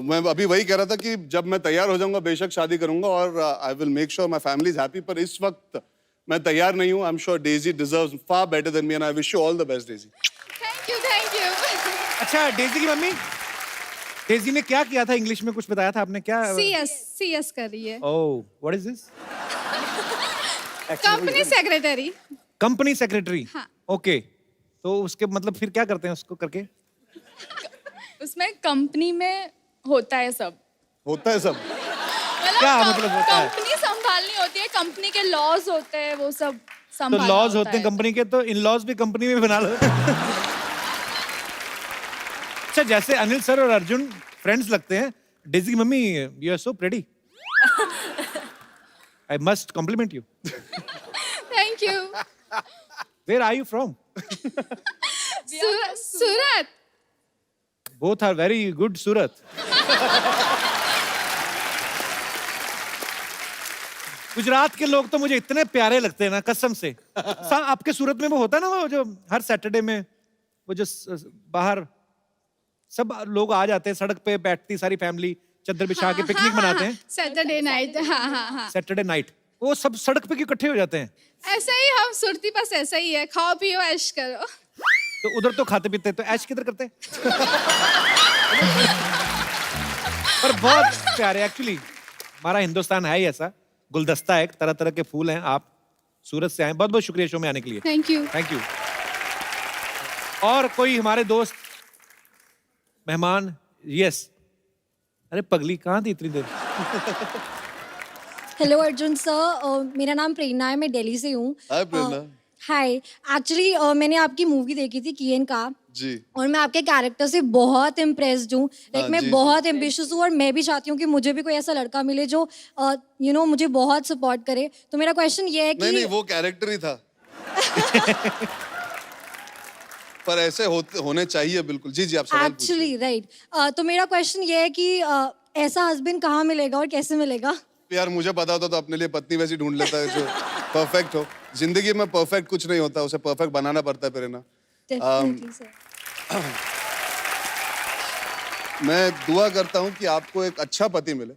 S3: मैं अभी वही कह रहा था कि जब मैं तैयार हो जाऊंगा बेशक शादी करूंगा, और I will make sure my family is happy, पर इस वक्त मैं तैयार नहीं हूं। I am sure Daisy deserves far better than me, and I wish you all the best Daisy.
S8: Thank you.
S1: अच्छा, डेजी की मम्मी तेजी ने क्या किया था इंग्लिश में, कुछ बताया था आपने क्या?
S8: CS कर रही है,
S1: oh, what is this?
S8: Company secretary.
S1: Company secretary.
S8: हाँ।
S1: ओके, तो उसके मतलब फिर क्या करते हैं उसको करके?
S9: उसमें कंपनी में होता है सब।
S3: होता है सब।
S1: क्या मतलब होता है?
S9: कंपनी संभालनी होती है, कंपनी के लॉज होते हैं, वो सब
S1: तो
S9: संभालना
S1: लॉज
S9: होता
S1: होते हैं
S9: है।
S1: कंपनी के, तो इन लॉज भी कंपनी में बना लो। अच्छा, जैसे अनिल सर और अर्जुन फ्रेंड्स लगते हैं, डेजी की mummy you are so pretty, I must compliment you.
S8: Thank you.
S1: Where are you from?
S8: Surat.
S1: Both are very good. Surat. Gujarat के लोग तो मुझे इतने प्यारे लगते हैं ना, कसम से। आपके सूरत में वो होता है ना, वो जो हर सैटरडे में वो जो बाहर सब लोग आ जाते हैं, सड़क पे बैठती सारी फैमिली, चादर बिछा के पिकनिक मनाते हैं
S8: सैटरडे नाइट। हाँ।
S1: Saturday night. वो सब सड़क पे क्यों इकट्ठे हो जाते हैं?
S8: ऐसा ही हम सुरती पास ऐसा ही है, खाओ पियो ऐश करो।
S1: तो उधर तो खाते पीते हैं, तो ऐश किधर करते हैं? पर बहुत प्यारे एक्चुअली। हमारा हिंदुस्तान है ही ऐसा, गुलदस्ता है, तरह तरह के फूल हैं। आप सूरत से आए, बहुत बहुत शुक्रिया शो में आने के लिए।
S8: Thank you.
S1: Thank you. और कोई हमारे दोस्त मेहमान? यस। अरे पगली कहाँ थी इतनी देर?
S10: हेलो अर्जुन सर, मेरा नाम प्रेरणा है, मैं दिल्ली से हूँ।
S3: हाय प्रेरणा।
S10: हाय, एक्चुअली मैंने आपकी मूवी देखी थी किएन का,
S3: जी।
S10: और मैं आपके कैरेक्टर से बहुत इम्प्रेस्ड हूँ। लाइक मैं
S3: जी,
S10: बहुत एम्बिशियस हूँ, और मैं भी चाहती हूँ कि मुझे भी कोई ऐसा लड़का मिले जो मुझे बहुत सपोर्ट करे। तो मेरा क्वेश्चन ये है कि
S3: नहीं, वो कैरेक्टर ही था। पर ऐसे होने चाहिए बिल्कुल। जी, आप सवाल पूछिए।
S10: एक्चुअली राइट, तो मेरा क्वेश्चन ये है कि ऐसा हस्बैंड कहाँ मिलेगा और कैसे मिलेगा?
S3: यार मुझे पता होता तो अपने लिए पत्नी वैसी ढूंढ लेता है जो परफेक्ट हो। जिंदगी में परफेक्ट कुछ नहीं होता, उसे परफेक्ट बनाना पड़ता है प्रेरणा।
S10: Definitely sir.
S3: मैं दुआ करता हूँ कि आपको एक अच्छा पति मिले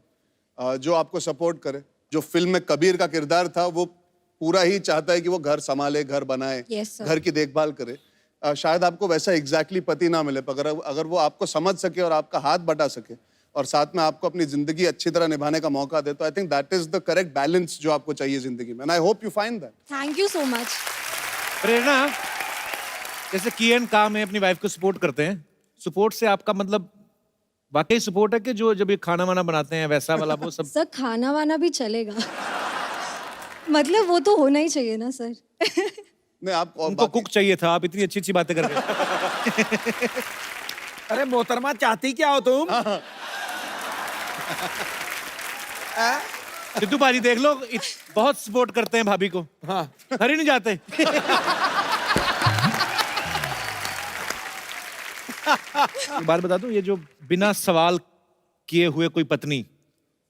S3: जो आपको सपोर्ट करे। जो फिल्म में कबीर का किरदार था, वो पूरा ही चाहता है कि वो घर संभाले, घर बनाए,
S10: Yes, sir.
S3: घर की देखभाल करे। शायद आपको वैसा एग्जैक्टली पति ना मिले, पर अगर वो आपको समझ सके और आपका हाथ बटा सके और साथ में आपको अपनी जिंदगी अच्छी तरह निभाने का मौका दे, तो I think that is the correct balance जो आपको चाहिए जिंदगी में। And I hope you find that.
S10: Thank you so much.
S1: Prerna, जैसे किएन काम है, अपनी वाइफ को सपोर्ट करते हैं, सपोर्ट से आपका मतलब वाकई सपोर्ट है कि जो जब ये खाना वाना बनाते हैं वैसा वाला वो सब?
S10: सर खाना वाना भी चलेगा। मतलब वो तो होना ही चाहिए ना सर।
S3: नहीं, आप
S1: उनको कुक चाहिए था, आप इतनी अच्छी अच्छी बातें कर रहे हैं।
S5: अरे मोहतरमा, चाहती क्या हो तुम?
S1: सिद्धू भाजी देख लो, बहुत सपोर्ट करते हैं भाभी को।
S5: हाँ।
S1: घर ही नहीं जाते। एक बात बता दूं, ये जो बिना सवाल किए हुए कोई पत्नी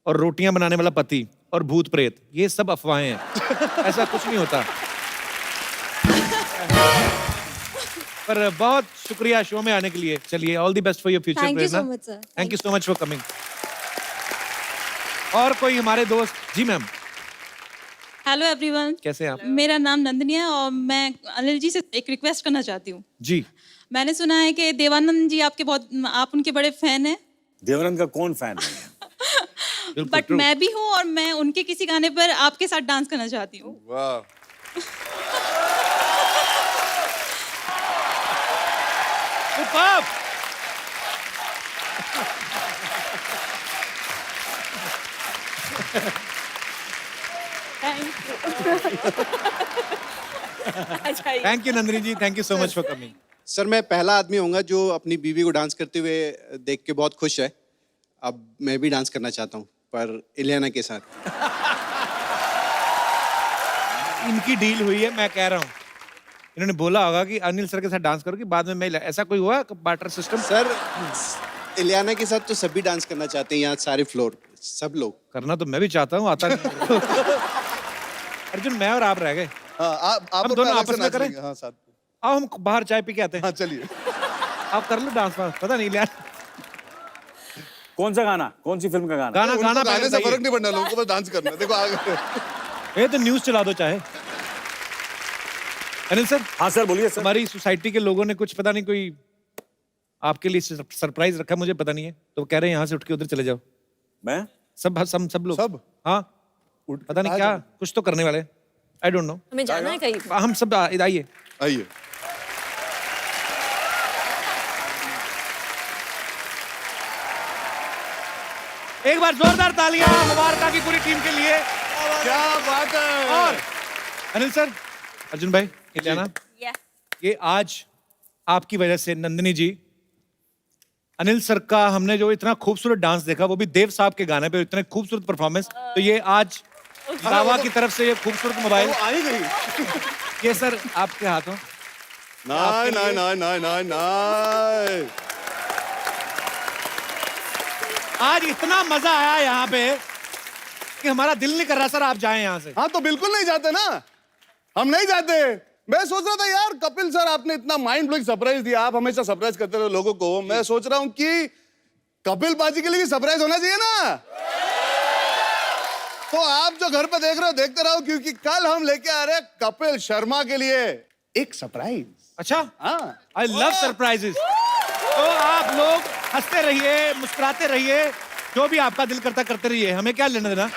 S1: और रोटियां बनाने वाला पति और भूत प्रेत, ये सब अफवाहें हैं। ऐसा कुछ नहीं होता। पर बहुत शुक्रिया शो में आने के लिए। चलिए, all the best for your future
S10: Thank you
S1: Prerna.
S10: so much, sir.
S1: Thank you so much for coming. और कोई हमारे दोस्त? जी मैम,
S9: हेलो एवरीवन,
S1: कैसे हैं आप?
S9: मेरा नाम नंदनी है और मैं अनिल जी से एक रिक्वेस्ट करना चाहती हूँ।
S1: जी।
S9: मैंने सुना है कि देवानंद जी आप उनके बड़े फैन हैं।
S2: देवानंद का कौन फैन है?
S9: बट मैं भी हूँ और मैं उनके किसी गाने पर आपके साथ डांस करना चाहती हूँ।
S3: वाह।
S1: Superb! Thank you Nandini ji, thank you so much for coming.
S11: Sir, मैं पहला आदमी होऊंगा जो अपनी बीवी को डांस करते हुए देख के बहुत खुश है। अब मैं भी डांस करना चाहता हूँ, पर इलियाना के साथ।
S1: इनकी डील हुई है, मैं कह रहा हूँ। इन्होंने बोला होगा कि अनिल सर के साथ डांस करो कि बाद में मैं, ऐसा कोई हुआ बार्टर सिस्टम?
S11: सर, इलियाना के साथ तो सभी डांस करना चाहते हैं, यहाँ सारे फ्लोर सब लोग।
S1: करना तो मैं भी चाहता हूँ, आता नहीं। अर्जुन, मैं और आप रह गए।
S3: हाँ, आप
S1: हम दोनों आपस में करें?
S3: हाँ, साथ में।
S1: आओ हम बाहर चाय पी के आते हैं।
S3: हाँ, चलिए।
S1: आप कर लो डांस वांस, पता नहीं यार।
S2: कौन सा गाना? कौन सी फिल्म का गाना?
S1: गाना
S3: उनको
S1: गाना
S3: गाने
S1: पहले
S3: से
S1: बताइए।
S3: फर्क नहीं पड़ना, लोगों को बस डांस करना है। देखो आगे।
S1: ये तो न्यूज चला दो चाहे। अनिल सर,
S2: हाँ सर, बोलिए सर।
S1: हमारी सोसाइटी के लोगों ने कुछ पता नहीं कोई आपके लिए सरप्राइज रखा, मुझे पता नहीं है, तो कह रहे हैं यहाँ से उठ के उधर चले जाओ।
S2: मैं
S1: सब लोग
S3: सब?
S1: हाँ, पता नहीं क्या कुछ तो करने वाले, आई डोंट नो।
S4: हमें जाना है कहीं?
S1: हम सब आइए।
S3: आइए।
S1: एक बार जोरदार तालियां मुबारका की पूरी टीम के लिए।
S3: क्या बात है।
S1: और अनिल सर, अर्जुन भाई, ये लेना,
S4: Yeah.
S1: ये आज आपकी वजह से नंदिनी जी, अनिल सर का हमने जो इतना खूबसूरत डांस देखा, वो भी देव साहब के गाने पे, इतने खूबसूरत परफॉर्मेंस, तो ये आज दावा की तरफ से ये खूबसूरत मोबाइल
S3: वो आ ही गई।
S1: ये सर आपके हाथों।
S3: नाइ नाइ नाइ नाइ नाइ नाइ।
S1: आज इतना मजा आया यहाँ पे कि हमारा दिल नहीं कर रहा सर आप जाएं यहाँ से।
S3: हाँ तो बिल्कुल नहीं जाते ना, हम नहीं जाते। मैं सोच रहा था यार कपिल सर आपने इतना माइंड ब्लोइंग सरप्राइज दिया, आप हमेशा सरप्राइज करते रहे लोगों को। मैं सोच रहा हूं कि कपिल बाजी के लिए भी सरप्राइज होना चाहिए ना। तो आप जो घर पे देख रहे हो देखते रहो, क्योंकि कल हम लेके आ रहे हैं कपिल शर्मा के लिए एक सरप्राइज।
S1: अच्छा,
S3: हाँ,
S1: आई लव सरप्राइजेस। तो आप लोग हंसते रहिए, मुस्कुराते रहिए, जो भी आपका दिल करता करते रहिए, हमें क्या लेना देना।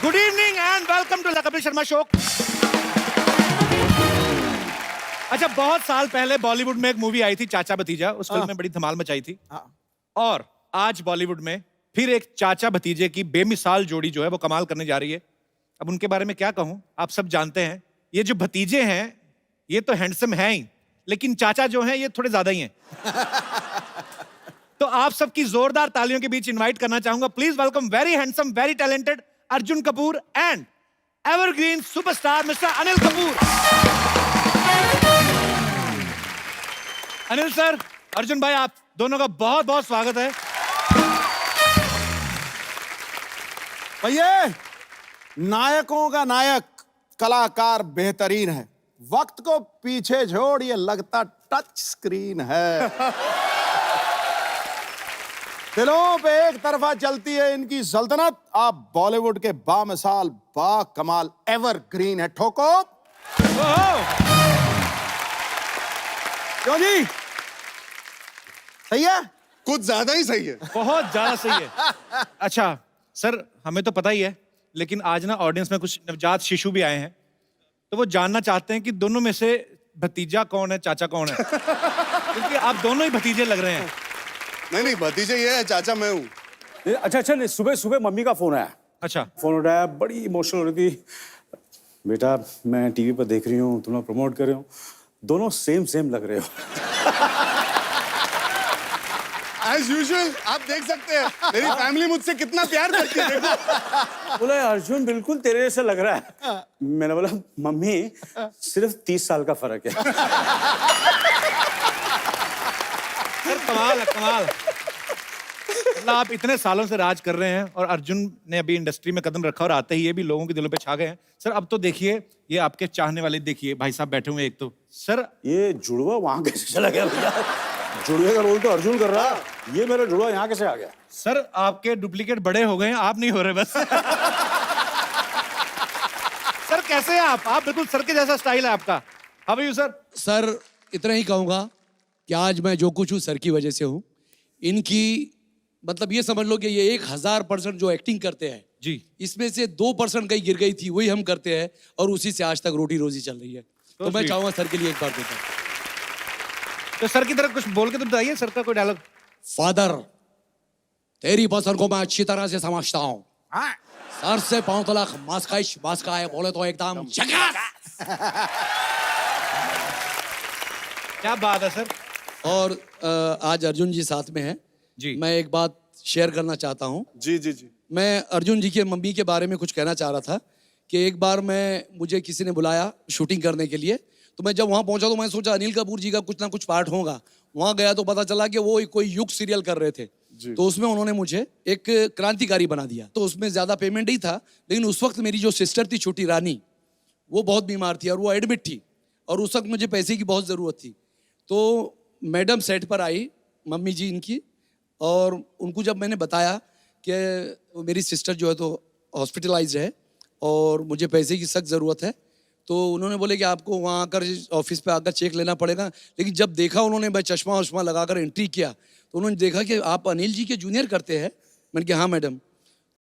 S1: Good evening and welcome to Kapil Sharma show. अच्छा, बहुत साल पहले बॉलीवुड में एक मूवी आई थी चाचा भतीजा, उस फिल्म में बड़ी धमाल मचाई थी। और आज बॉलीवुड में फिर एक चाचा भतीजे की बेमिसाल जोड़ी जो है वो कमाल करने जा रही है। अब उनके बारे में क्या कहूं, आप सब जानते हैं। ये जो भतीजे हैं ये तो हैंडसम हैं ही, लेकिन चाचा जो हैं ये थोड़े ज्यादा ही हैं। तो आप सबकी जोरदार तालियों के बीच इनवाइट करना चाहूंगा, please welcome very handsome, very talented Arjun Kapoor and evergreen superstar mister Anil Kapoor. Anil sir, Arjun भाई, आप दोनों का बहुत बहुत स्वागत है।
S5: भैया, नायकों का नायक कलाकार बेहतरीन है, वक्त को पीछे छोड़ ये लगता टच स्क्रीन है। दिलों पे एक तरफा चलती है इनकी सल्तनत। आप बॉलीवुड के बामिसाल बा कमाल एवरग्रीन है। ठोको क्यों जी, सही है?
S3: कुछ ज्यादा ही सही है,
S1: बहुत ज्यादा सही है। अच्छा सर, हमें तो पता ही है, लेकिन आज ना ऑडियंस में कुछ नवजात शिशु भी आए हैं, तो वो जानना चाहते हैं कि दोनों में से भतीजा कौन है, चाचा कौन है। क्योंकि आप दोनों ही भतीजे लग रहे हैं।
S3: नहीं भतीजे ये है, चाचा मैं हूँ।
S2: अच्छा, नहीं, सुबह सुबह मम्मी का फोन आया।
S1: अच्छा,
S2: फोन उठाया, बड़ी इमोशनल हो रही थी। बेटा, मैं टीवी पर देख रही हूँ, तुम लोग प्रमोट कर रहे हो, दोनों सेम लग रहे हो।
S3: एज यूजुअल आप देख सकते हैं मेरी फैमिली मुझसे कितना प्यार करती है। देखो,
S2: बोला अर्जुन बिल्कुल तेरे जैसा लग रहा है। मैंने बोला मम्मी सिर्फ 30 साल का फर्क है।
S1: सर कमाल है, कमाल। मतलब आप इतने सालों से राज कर रहे हैं और अर्जुन ने अभी इंडस्ट्री में कदम रखा और आते ही ये भी लोगों के दिलों पे छा गए हैं। सर अब तो देखिए, ये आपके चाहने वाले देखिए, भाई साहब बैठे हुए एक तो। सर
S2: ये जुड़वा वहां कैसे चला गया भैया? जुड़वे का रोल तो अर्जुन कर रहा, ये मेरा जुड़वा यहाँ कैसे आ गया?
S1: सर आपके डुप्लीकेट बड़े हो गए हैं, आप नहीं हो रहे बस। सर कैसे हैं आप? आप बिल्कुल सर के जैसा स्टाइल है आपका। How are you sir?
S12: Sir इतना ही कहूंगा कि आज मैं जो कुछ हूँ सर की वजह से हूँ। इनकी मतलब ये समझ लो कि ये 1000% जो एक्टिंग करते हैं
S1: जी,
S12: इसमें से 2% कहीं गिर गई थी, वही हम करते हैं और उसी से आज तक रोटी रोजी चल रही है। तो मैं चाहूंगा सर के लिए एक बार देता हूँ।
S1: तो सर की तरफ कुछ बोल के तो बताइए, सर का कोई डायलॉग।
S12: फादर, तेरी पसंद को मैं अच्छी तरह से समझता हूँ। सर से 5 लाख मास्का है बोले तो एकदम झकास।
S1: क्या बात है सर।
S12: और आज अर्जुन जी साथ में हैं
S1: जी।
S12: मैं एक बात शेयर करना चाहता हूँ।
S3: जी।
S12: मैं अर्जुन जी के मम्मी के बारे में कुछ कहना चाह रहा था कि एक बार मुझे किसी ने बुलाया शूटिंग करने के लिए, तो मैं जब वहाँ पहुँचा तो मैं सोचा अनिल कपूर जी का कुछ ना कुछ पार्ट होगा। वहाँ गया तो पता चला कि वो कोई युग सीरियल कर रहे थे, तो उसमें उन्होंने मुझे एक क्रांतिकारी बना दिया। तो उसमें ज़्यादा पेमेंट ही था, लेकिन उस वक्त मेरी जो सिस्टर थी छोटी रानी, वो बहुत बीमार थी और वो एडमिट थी और उस वक्त मुझे पैसे की बहुत ज़रूरत थी। तो मैडम सेट पर आई, मम्मी जी इनकी, और उनको जब मैंने बताया कि मेरी सिस्टर जो है तो हॉस्पिटलाइज है और मुझे पैसे की सख्त ज़रूरत है, तो उन्होंने बोले कि आपको वहाँ आकर ऑफिस पे आकर चेक लेना पड़ेगा। लेकिन जब देखा उन्होंने, मैं चश्मा वश्मा लगाकर एंट्री किया, तो उन्होंने देखा कि आप अनिल जी के जूनियर करते हैं। मैंने कहा हाँ मैडम।